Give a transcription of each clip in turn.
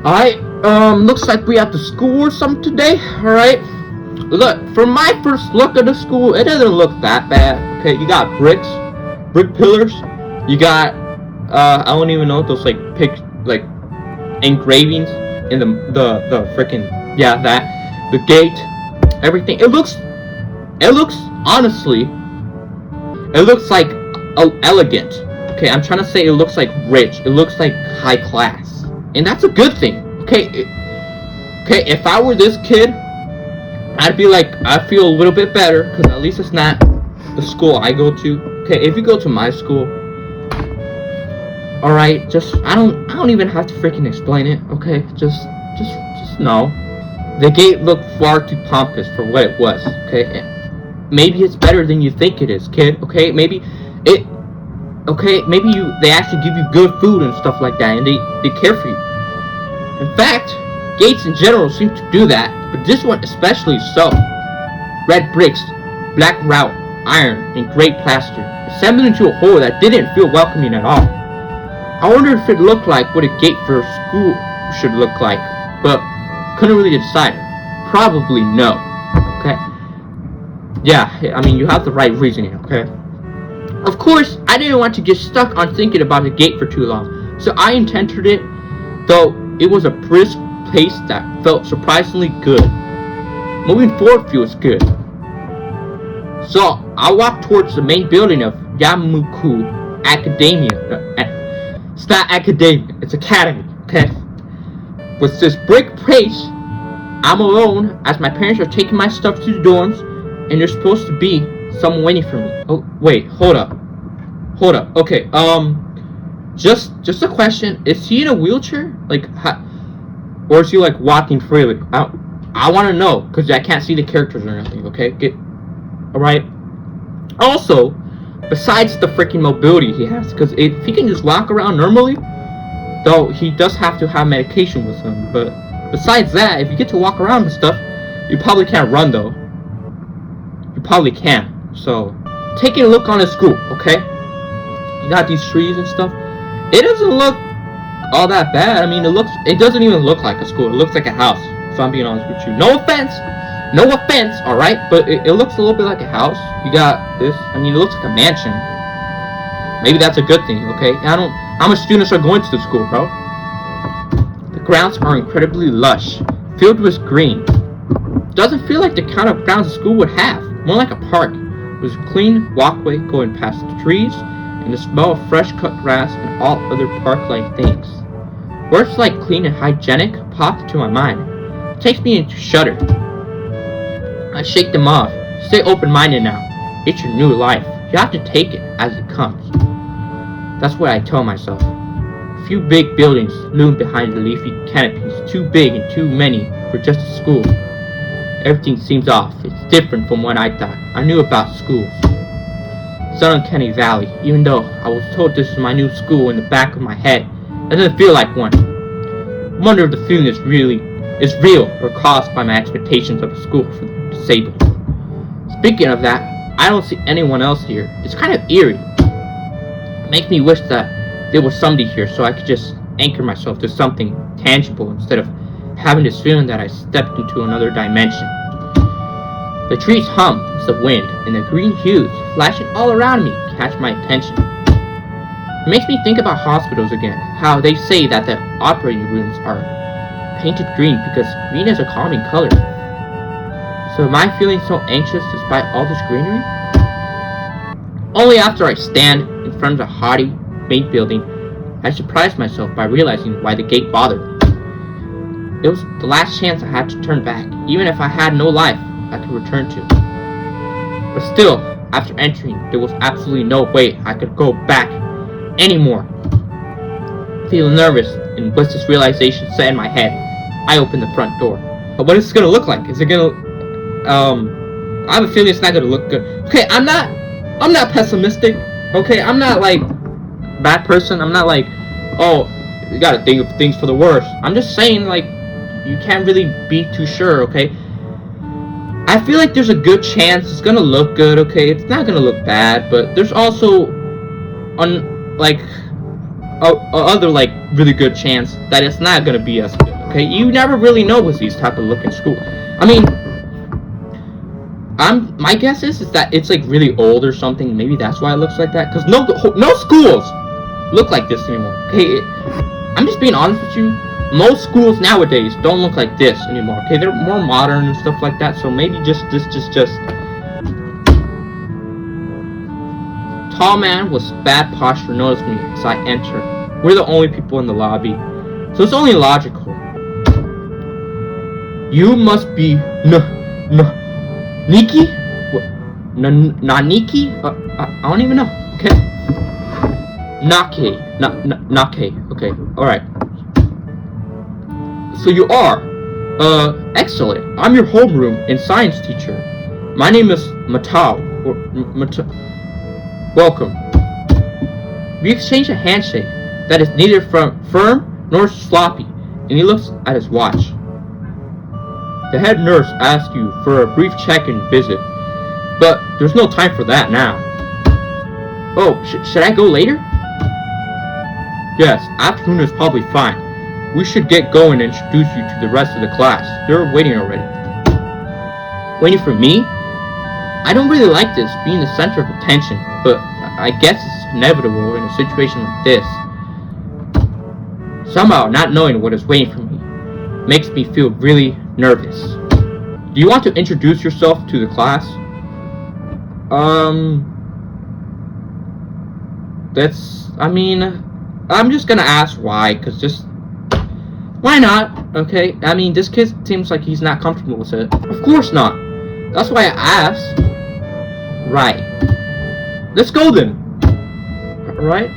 Alright, looks like we have to school or something today, alright? Look, from my first look at the school, it doesn't look that bad. Okay, you got brick pillars, you got, I don't even know, those like engravings in the freaking, yeah, that, the gate, everything. It looks, honestly, it looks like elegant. Okay, I'm trying to say it looks like rich, it looks like high class. And that's a good thing. Okay, if I were this kid, I'd be like, I feel a little bit better, because at least it's not the school I go to. Okay, if you go to my school, alright, just, I don't even have to freaking explain it, okay? Just know. The gate looked far too pompous for what it was, okay? Maybe it's better than you think it is, kid, okay? Maybe they actually give you good food and stuff like that, and they care for you. In fact, gates in general seem to do that, but this one especially so. Red bricks, black grout, iron, and gray plaster, assembled into a whole that didn't feel welcoming at all. I wondered if it looked like what a gate for a school should look like, but couldn't really decide. Probably no. Okay? Yeah, I mean, you have the right reasoning, okay? Of course, I didn't want to get stuck on thinking about the gate for too long, so I entered it, though it was a brisk pace that felt surprisingly good. Moving forward feels good. So, I walked towards the main building of Yamuku Academia. It's not academia, it's academy, okay? With this brick pace, I'm alone as my parents are taking my stuff to the dorms, and there's supposed to be someone waiting for me. Oh, wait, hold up. Okay, just a question. Is he in a wheelchair? Like, or is he, like, walking freely? I want to know, because I can't see the characters or anything, okay? Alright? Also, besides the freaking mobility he has, because if he can just walk around normally, though he does have to have medication with him, but besides that, if you get to walk around and stuff, you probably can't run, though. You probably can't. So, taking a look on his school, okay? You got these trees and stuff. It doesn't look all that bad. I mean, it doesn't even look like a school. It looks like a house, if I'm being honest with you. No offense, alright? But it looks a little bit like a house. You got this, I mean, it looks like a mansion. Maybe that's a good thing, okay? How much students are going to the school, bro? The grounds are incredibly lush, filled with green. Doesn't feel like the kind of grounds a school would have. More like a park. There's a clean walkway going past the trees, and the smell of fresh cut grass and all other park-like things. Words like clean and hygienic pop into my mind. It takes me into shudder. I shake them off. Stay open-minded now. It's your new life. You have to take it as it comes. That's what I tell myself. A few big buildings loom behind the leafy canopies, too big and too many for just a school. Everything seems off. It's different from what I thought. I knew about schools. It's an uncanny valley. Even though I was told this was my new school in the back of my head, it doesn't feel like one. I wonder if the feeling is real or caused by my expectations of a school for the disabled. Speaking of that, I don't see anyone else here. It's kind of eerie. It makes me wish that there was somebody here so I could just anchor myself to something tangible instead of having this feeling that I stepped into another dimension. The trees hum as the wind, and the green hues flashing all around me catch my attention. It makes me think about hospitals again, how they say that the operating rooms are painted green because green is a calming color. So am I feeling so anxious despite all this greenery? Only after I stand in front of the haughty main building, I surprise myself by realizing why the gate bothered me. It was the last chance I had to turn back, even if I had no life I could return to. But still, after entering, there was absolutely no way I could go back anymore. Feeling nervous, and with this realization set in my head, I opened the front door. But what is this gonna look like? Is it gonna, I have a feeling it's not gonna look good. Okay, I'm not pessimistic. Okay, I'm not like that person. I'm not like, oh, you gotta think of things for the worst. I'm just saying, like, you can't really be too sure, okay? I feel like there's a good chance it's gonna look good, okay? It's not gonna look bad, but there's also other like really good chance that it's not gonna be as good, okay? You never really know with these type of look in school. I mean, my guess is that it's like really old or something. Maybe that's why it looks like that. Cause no schools look like this anymore. Okay, I'm just being honest with you. Most schools nowadays don't look like this anymore. Okay, they're more modern and stuff like that. So maybe just. Tall man with bad posture noticed me as I entered. We're the only people in the lobby, so it's only logical. You must be Niki? What? Naniki? I don't even know. Okay. Nake. Nake. Okay. Alright. So you are. Excellent. I'm your homeroom and science teacher. My name is Matao. Welcome. We exchange a handshake that is neither firm nor sloppy, and he looks at his watch. The head nurse asks you for a brief check-in visit, but there's no time for that now. Oh, should I go later? Yes, afternoon is probably fine. We should get going and introduce you to the rest of the class. They're waiting already. Waiting for me? I don't really like this, being the center of attention, but I guess it's inevitable in a situation like this. Somehow, not knowing what is waiting for me makes me feel really nervous. Do you want to introduce yourself to the class? I'm just gonna ask why, why not? Okay, I mean, this kid seems like he's not comfortable with it. Of course not. That's why I asked. Right. Let's go then. Alright?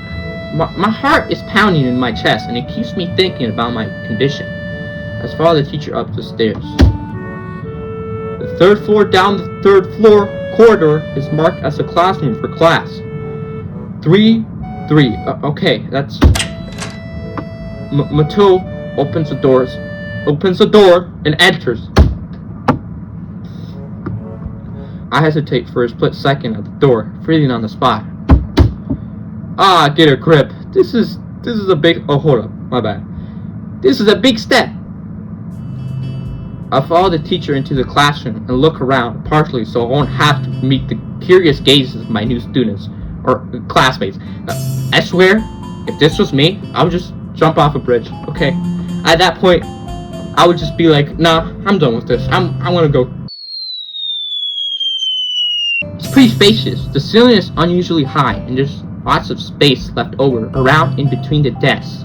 My heart is pounding in my chest, and it keeps me thinking about my condition. Let's follow the teacher up the stairs. The third floor down the third floor corridor is marked as a classroom for class. 3. Okay, that's... Mato opens the door and enters. I hesitate for a split second at the door, freezing on the spot. Ah, get a grip. This is a big... Oh, hold up. My bad. This is a big step. I follow the teacher into the classroom and look around, partially so I won't have to meet the curious gazes of my new students or classmates. I swear, if this was me, I would just jump off a bridge. Okay. At that point, I would just be like, nah, I'm done with this. I want to go. It's pretty spacious. The ceiling is unusually high, and there's lots of space left over around in between the desks.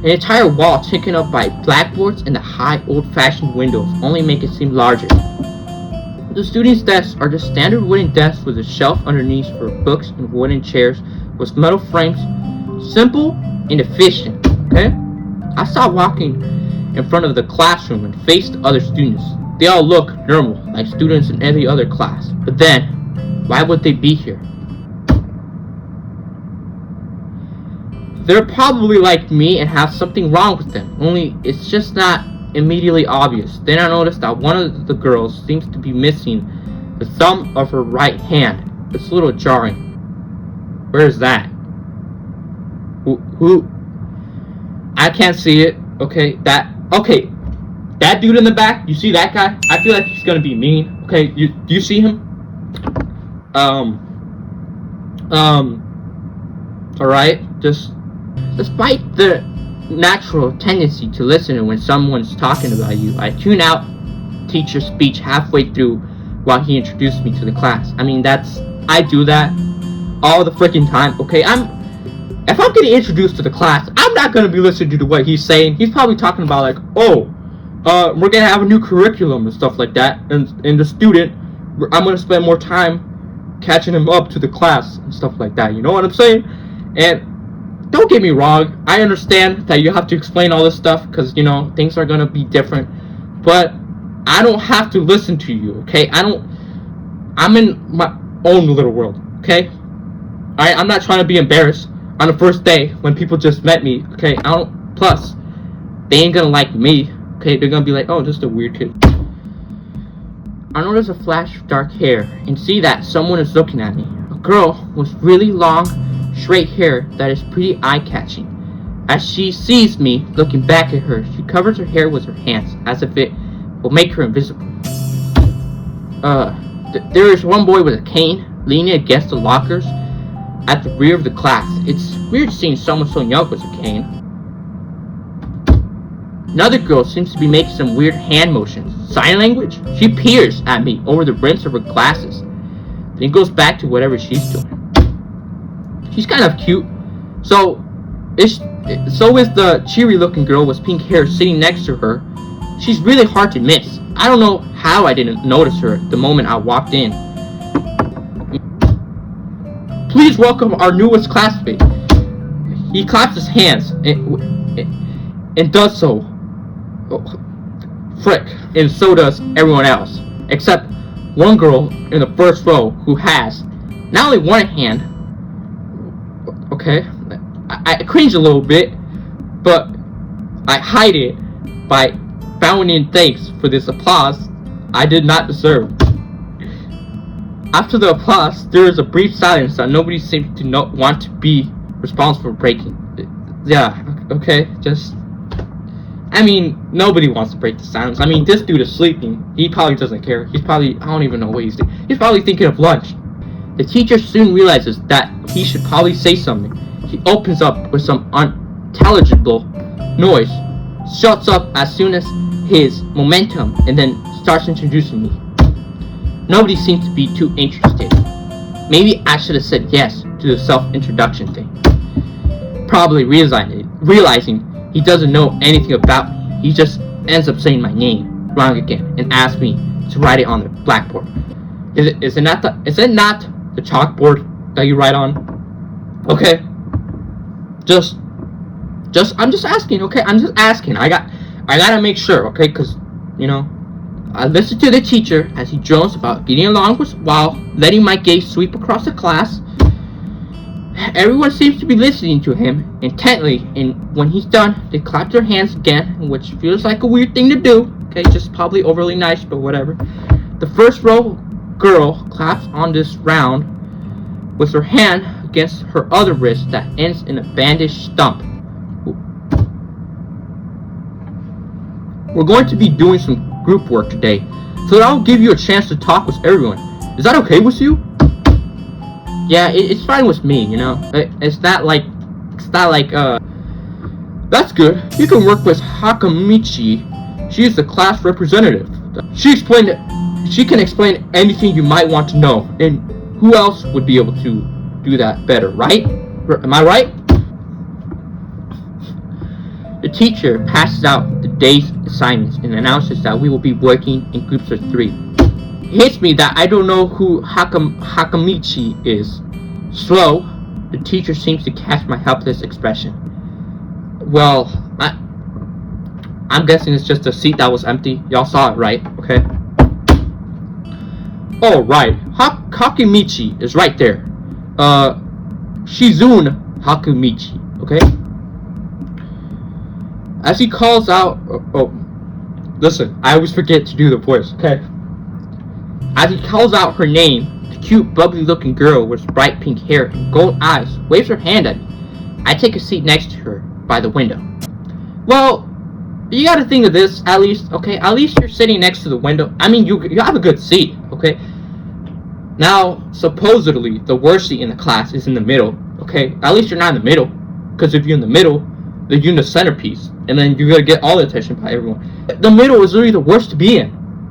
An entire wall taken up by blackboards and the high old-fashioned windows only make it seem larger. The students' desks are just standard wooden desks with a shelf underneath for books and wooden chairs with metal frames. Simple and efficient, okay? I stopped walking in front of the classroom and faced the other students. They all look normal, like students in every other class. But then, why would they be here? They're probably like me and have something wrong with them, only it's just not immediately obvious. Then I noticed that one of the girls seems to be missing the thumb of her right hand. It's a little jarring. Where is that? Who? I can't see it. Okay, that dude in the back, you see that guy? I feel like he's gonna be mean. Okay, do you see him? Alright, despite the natural tendency to listen when someone's talking about you, I tune out teacher's speech halfway through while he introduced me to the class. I mean, I do that all the freaking time, okay? If I'm getting introduced to the class, I'm not gonna be listening to what he's saying. He's probably talking about like, we're gonna have a new curriculum and stuff like that, and the student, I'm gonna spend more time catching him up to the class and stuff like that, you know what I'm saying? And don't get me wrong, I understand that you have to explain all this stuff because, you know, things are gonna be different, but I don't have to listen to you, okay? I'm in my own little world, okay? Alright, I'm not trying to be embarrassed on the first day when people just met me, okay? Plus, they ain't gonna like me, okay? They're gonna be like, oh, just a weird kid. I notice a flash of dark hair and see that someone is looking at me. A girl with really long, straight hair that is pretty eye-catching. As she sees me looking back at her, she covers her hair with her hands as if it will make her invisible. There is one boy with a cane leaning against the lockers at the rear of the class. It's weird seeing someone so young with a cane. Another girl seems to be making some weird hand motions. Sign language? She peers at me over the rims of her glasses. Then goes back to whatever she's doing. She's kind of cute. So is the cheery looking girl with pink hair sitting next to her. She's really hard to miss. I don't know how I didn't notice her the moment I walked in. Please welcome our newest classmate. He claps his hands and does so. Frick. And so does everyone else. Except one girl in the first row who has not only one hand. Okay. I cringe a little bit, but I hide it by bowing in thanks for this applause I did not deserve. After the applause, there is a brief silence that nobody seems to want to be responsible for breaking. Yeah, okay, nobody wants to break the silence. This dude is sleeping. He probably doesn't care. He's probably, I don't even know what he's doing. He's probably thinking of lunch. The teacher soon realizes that he should probably say something. He opens up with some unintelligible noise, shuts up as soon as his momentum, and then starts introducing me. Nobody seems to be too interested. Maybe I should have said yes to the self-introduction thing. Probably realizing he doesn't know anything about me. He just ends up saying my name wrong again and asks me to write it on the blackboard. Is it not the chalkboard that you write on? Okay. I'm just asking, okay? I'm just asking. I gotta make sure, okay? Because, I listen to the teacher as he drones about getting along while letting my gaze sweep across the class. Everyone seems to be listening to him intently, and when he's done, they clap their hands again, which feels like a weird thing to do. Okay, just probably overly nice, but whatever. The first row girl claps on this round with her hand against her other wrist that ends in a bandaged stump. We're going to be doing some group work today, so that I'll give you a chance to talk with everyone. Is that okay with you? Yeah, it's fine with me, It's not like, that's good. You can work with Hakamichi. She is the class representative. She can explain anything you might want to know, and who else would be able to do that better, right? Am I right? The teacher passes out the day's assignments and announces that we will be working in groups of 3. It hits me that I don't know who Hakamichi is. Slow, the teacher seems to catch my helpless expression. Well, I'm guessing it's just a seat that was empty. Y'all saw it, right? Okay. Oh, right. Hakamichi is right there. Shizune Hakamichi, okay? As he calls out, listen, I always forget to do the voice, okay? As he calls out her name, the cute, bubbly-looking girl with bright pink hair and gold eyes waves her hand at me. I take a seat next to her by the window. Well, you gotta think of this, at least, okay? At least you're sitting next to the window. You have a good seat, okay? Now, supposedly, the worst seat in the class is in the middle, okay? At least you're not in the middle, because if you're in the middle, then you're in the centerpiece, and then you're gonna get all the attention by everyone. The middle is literally the worst to be in,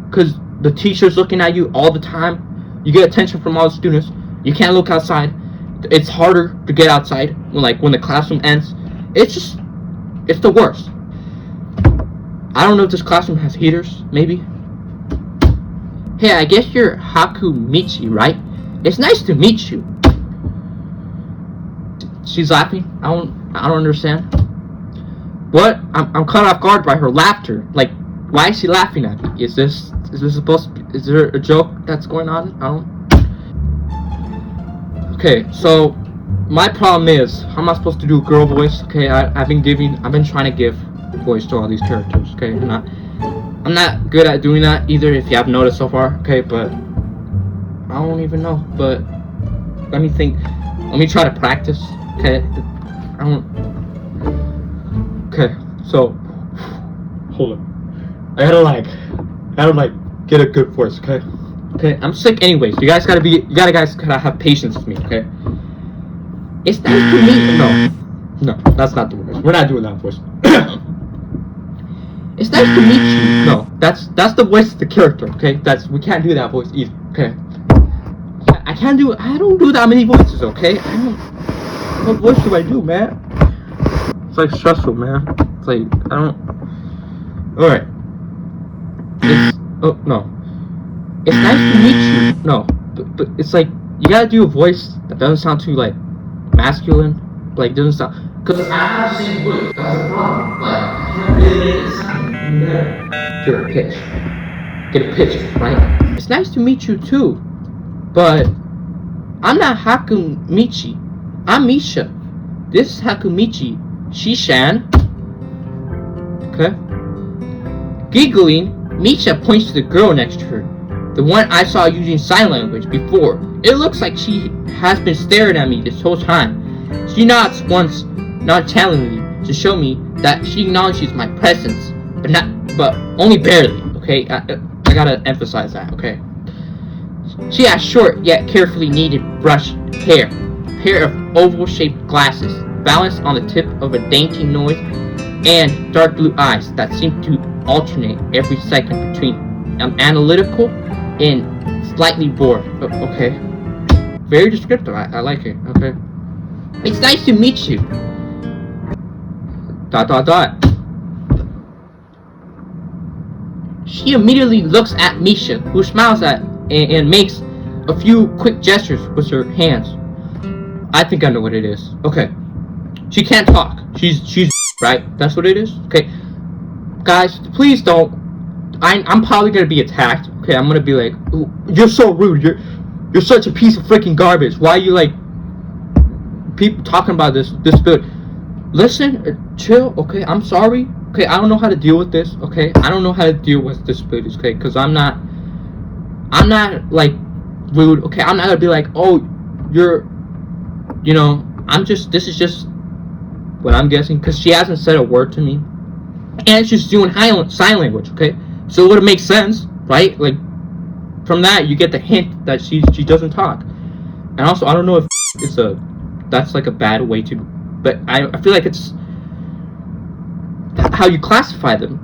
because the teacher's looking at you all the time. You get attention from all the students. You can't look outside. It's harder to get outside when the classroom ends. It's the worst. I don't know if this classroom has heaters, maybe. Hey, I guess you're Hakamichi, right? It's nice to meet you. She's laughing. I don't understand. What? I'm caught off guard by her laughter. Why is she laughing at me? Is this supposed to be, is there a joke that's going on? Okay, so my problem is, how am I supposed to do a girl voice? Okay, I've been trying to give voice to all these characters, okay, and I'm not good at doing that either, if you have noticed so far, okay, but I don't even know, but let me think. Let me try to practice, okay? Okay, so, hold on. I gotta get a good voice, okay? Okay, I'm sick anyways. You guys gotta have patience with me, okay? It's nice to meet. No, that's not the voice. We're not doing that voice. It's nice to meet you. No, that's the voice of the character, okay? We can't do that voice either, okay? I don't do that many voices, okay? What voice do I do, man? It's like stressful, man. It's like, I don't. Alright. No. It's nice to meet you. No, but it's like, you gotta do a voice that doesn't sound too, like, masculine. Like, doesn't sound. Because I have the same voice. That's the problem. Like, I can't really make it sound better. Get a pitch, right? It's nice to meet you, too. But I'm not Hakumichi. I'm Misha. This is Hakumichi. Shishan. Okay. Giggling, Misha points to the girl next to her. The one I saw using sign language before. It looks like she has been staring at me this whole time. She nods once, nonchalantly, to show me that she acknowledges my presence, but only barely. Okay, I gotta emphasize that. Okay. She has short yet carefully kneaded brushed hair, a pair of oval-shaped glasses balanced on the tip of a dainty nose, and dark blue eyes that seem to alternate every second between analytical and slightly bored. Okay. Very descriptive. I like it. Okay. It's nice to meet you. ... She immediately looks at Misha, who smiles at and makes a few quick gestures with her hands. I think I know what it is. Okay. She can't talk. She's right? That's what it is? Okay. Guys, please don't. I'm probably gonna be attacked. Okay, I'm gonna be like, you're so rude. You're such a piece of freaking garbage. Why are you like people talking about this food? Listen, chill. Okay, I'm sorry. Okay, I don't know how to deal with this. Okay, I don't know how to deal with this food. Okay, because I'm not like rude. Okay, I'm not gonna be like, oh, this is just what I'm guessing, because she hasn't said a word to me, and she's doing sign language. Okay, so it would make sense, right? Like, from that you get the hint that she doesn't talk. And also, I don't know if that's like a bad way to, but I feel like it's how you classify them,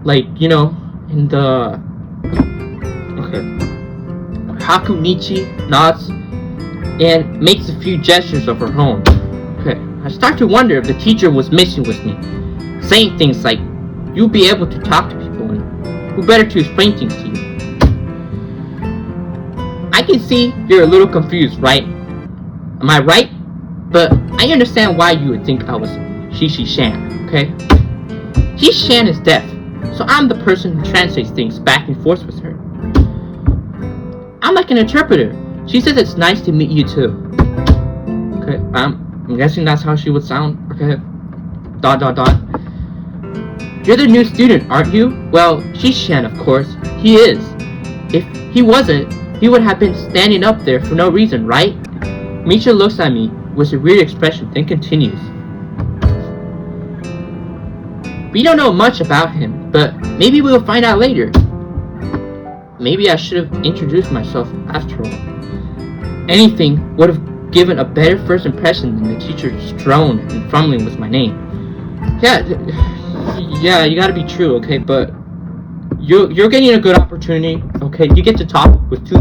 like, in the Hakunichi nods and makes a few gestures of her own. Okay, I start to wonder if the teacher was messing with me, saying things like, you'll be able to talk to people, and who better to explain things to you. I can see you're a little confused, right? Am I right? But I understand why you would think I was Shishi-shan, okay? Shishi-shan is deaf, so I'm the person who translates things back and forth with her. I'm like an interpreter. She says it's nice to meet you too. Okay, I'm guessing that's how she would sound. Okay. ... You're the new student, aren't you? Well, Shishi-shan, of course. He is. If he wasn't, he would have been standing up there for no reason, right? Misha looks at me with a weird expression, then continues. We don't know much about him, but maybe we'll find out later. Maybe I should have introduced myself after all. Anything would have given a better first impression than the teacher's drone and fumbling with my name. Yeah, you gotta be true, okay, but you're getting a good opportunity, okay? You get to talk with two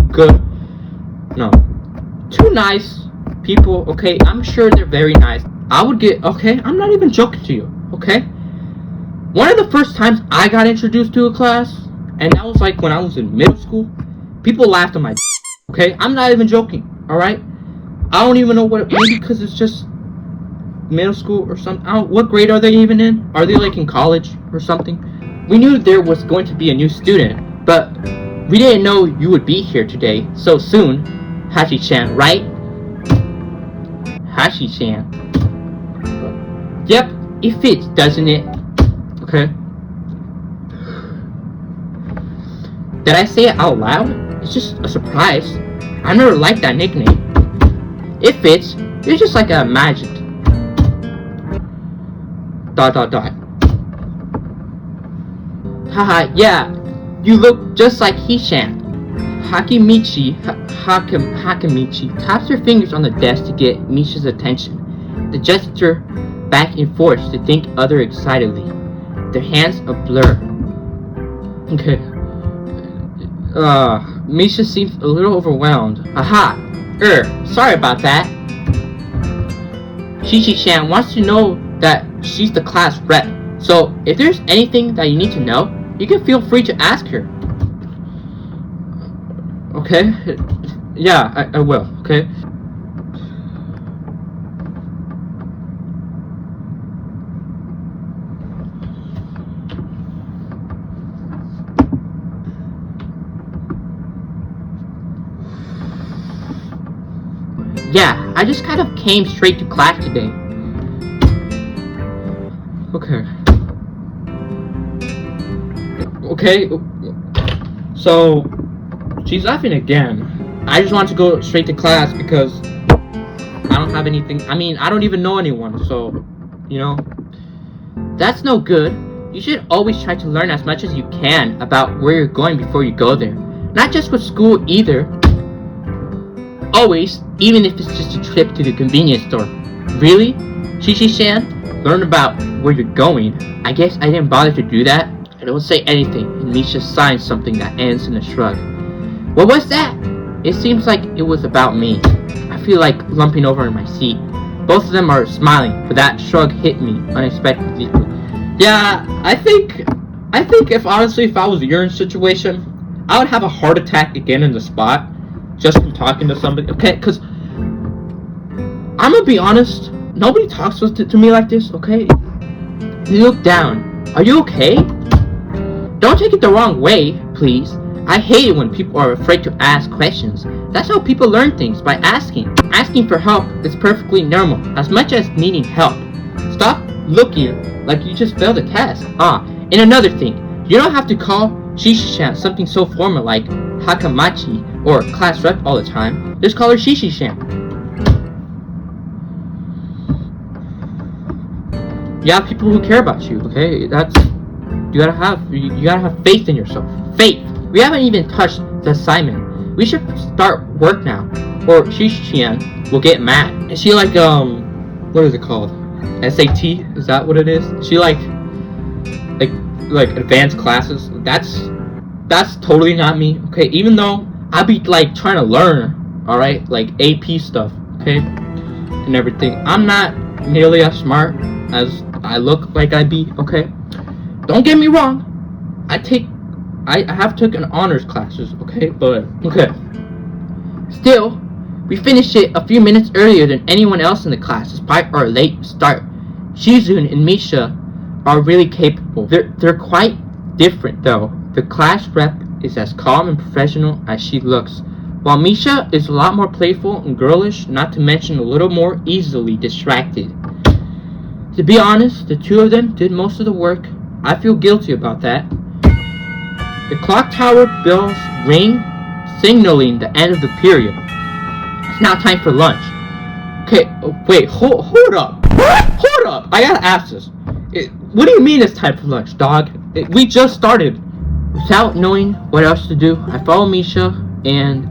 nice people, okay? I'm sure they're very nice. Okay, I'm not even joking to you, okay? One of the first times I got introduced to a class, and that was like when I was in middle school, people laughed at my okay? I'm not even joking, alright? I don't even know maybe because it's just middle school or something. What grade are they even in? Are they like in college or something? We knew there was going to be a new student, but we didn't know you would be here today so soon, Hashi-chan, right? Hashi-chan. Yep, it fits, doesn't it? Okay. Did I say it out loud? It's just a surprise. I never liked that nickname. It fits. You're just like I imagined. ... Haha, yeah. You look just like Hishan. Hakimichi taps her fingers on the desk to get Misha's attention. The gesture back and forth to think other excitedly. Their hands a blur. Okay. Misha seems a little overwhelmed. Aha! Sorry about that. Shishi-chan wants to know that she's the class rep. So, if there's anything that you need to know, you can feel free to ask her. Okay? Yeah, I will, okay? Yeah, I just kind of came straight to class today. Okay. Okay. So, she's laughing again. I just want to go straight to class because I don't have anything. I mean, I don't even know anyone, so, you know. That's no good. You should always try to learn as much as you can about where you're going before you go there. Not just with school either. Always, even if it's just a trip to the convenience store. Really? Shishi-chan? Learn about where you're going. I guess I didn't bother to do that. I don't say anything, and Misha signs something that ends in a shrug. What was that? It seems like it was about me. I feel like lumping over in my seat. Both of them are smiling, but that shrug hit me unexpectedly. Yeah, I think if I was your situation, I would have a heart attack again in the spot. Just from talking to somebody, okay? Because I'm gonna be honest, nobody talks to me like this, okay? You look down. Are you okay? Don't take it the wrong way, please. I hate it when people are afraid to ask questions. That's how people learn things, by asking. Asking for help is perfectly normal, as much as needing help. Stop looking like you just failed a test. And another thing, you don't have to call Shishi-chan something so formal like Hakamachi or class rep all the time. Just call her Shishi-chan. You have people who care about you, okay? You gotta have faith in yourself. Faith! We haven't even touched the assignment. We should start work now, or Shishi-chan will get mad. Is she like, what is it called? SAT? Is that what it is? Is she like advanced classes? That's totally not me, okay? Even though I be like trying to learn, alright? Like AP stuff, okay? And everything. I'm not nearly as smart as I look like I be, okay? Don't get me wrong. I have taken honors classes, okay? But, okay. Still, we finished it a few minutes earlier than anyone else in the class, despite our late start. Shizun and Misha are really capable. They're quite different, though. The class rep is as calm and professional as she looks, while Misha is a lot more playful and girlish, not to mention a little more easily distracted. To be honest, the two of them did most of the work. I feel guilty about that. The clock tower bells ring, signaling the end of the period. It's now time for lunch. Okay, wait, hold up. Hold up, I gotta ask this. What do you mean it's time for lunch, dog? We just started. Without knowing what else to do, I follow Misha, and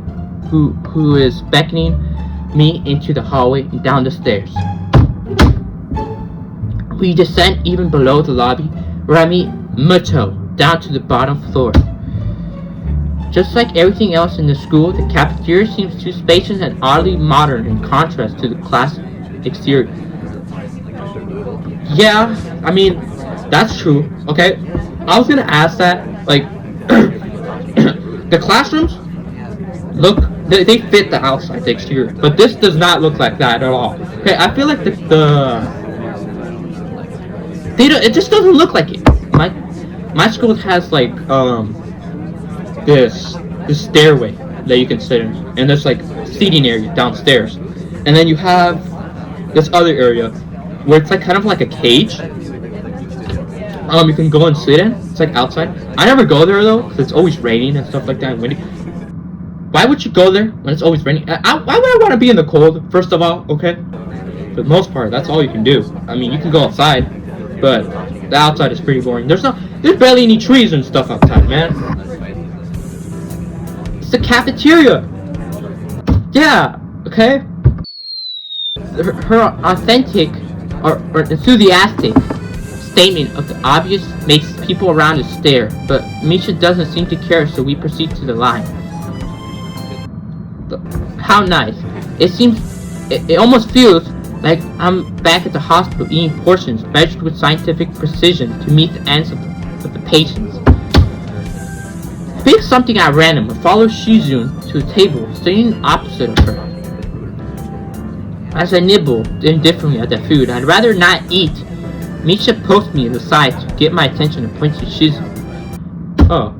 who is beckoning me into the hallway and down the stairs. We descend even below the lobby, where I meet Muto down to the bottom floor. Just like everything else in the school, the cafeteria seems too spacious and oddly modern in contrast to the class exterior. Yeah, I mean, that's true, okay? I was gonna ask that, like, the classrooms they fit the outside, the exterior, but this does not look like that at all. Okay, I feel like it just doesn't look like it. My school has like this stairway that you can sit in, and there's like seating area downstairs, and then you have this other area where it's like kind of like a cage, You can go and sit in. It's like outside. I never go there though, because it's always raining and stuff like that and windy. Why would you go there when it's always raining? Why would I want to be in the cold, first of all, okay? For the most part, that's all you can do. I mean, you can go outside, but the outside is pretty boring. There's barely any trees and stuff outside, man. It's the cafeteria. Yeah, okay? Her authentic or enthusiastic statement of the obvious makes people around us stare, but Misha doesn't seem to care, so we proceed to the line. How nice. It almost feels like I'm back at the hospital eating portions measured with scientific precision to meet the ends of the patients. I pick something at random and follow Shizun to a table sitting opposite of her. As I nibble indifferently at the food I'd rather not eat, Misha pokes me in the side to get my attention and points to Shizun. Oh.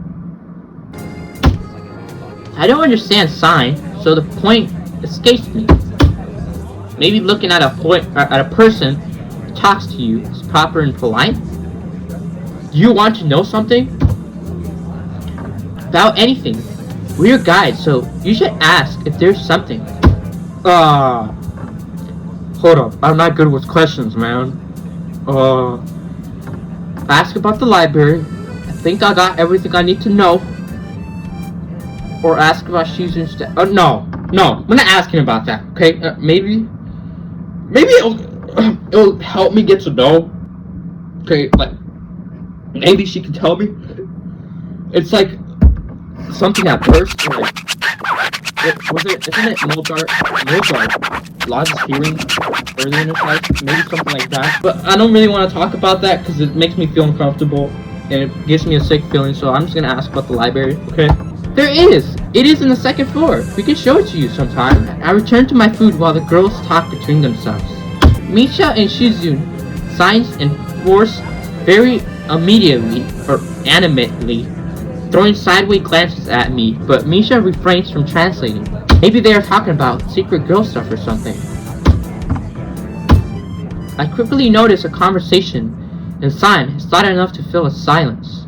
I don't understand sign, so the point escapes me. Maybe looking at a person who talks to you is proper and polite? Do you want to know something? About anything. We're your guide, so you should ask if there's something. Hold up. I'm not good with questions, man. Ask about the library. I think I got everything I need to know. Or ask about Shizun's no, I'm not asking about that, okay? Maybe it'll help me get to know. Okay, like, maybe she can tell me. It's like, something at first, like, isn't it Mozart lost his hearing early in his life? Maybe something like that. But I don't really want to talk about that because it makes me feel uncomfortable and it gives me a sick feeling, so I'm just gonna ask about the library, okay? There is! It is in the second floor. We can show it to you sometime. I return to my food while the girls talk between themselves. Misha and Shizun signs and force very immediately or animately, throwing sideways glances at me, but Misha refrains from translating. Maybe they are talking about secret girl stuff or something. I quickly notice a conversation and sign has thought enough to fill a silence.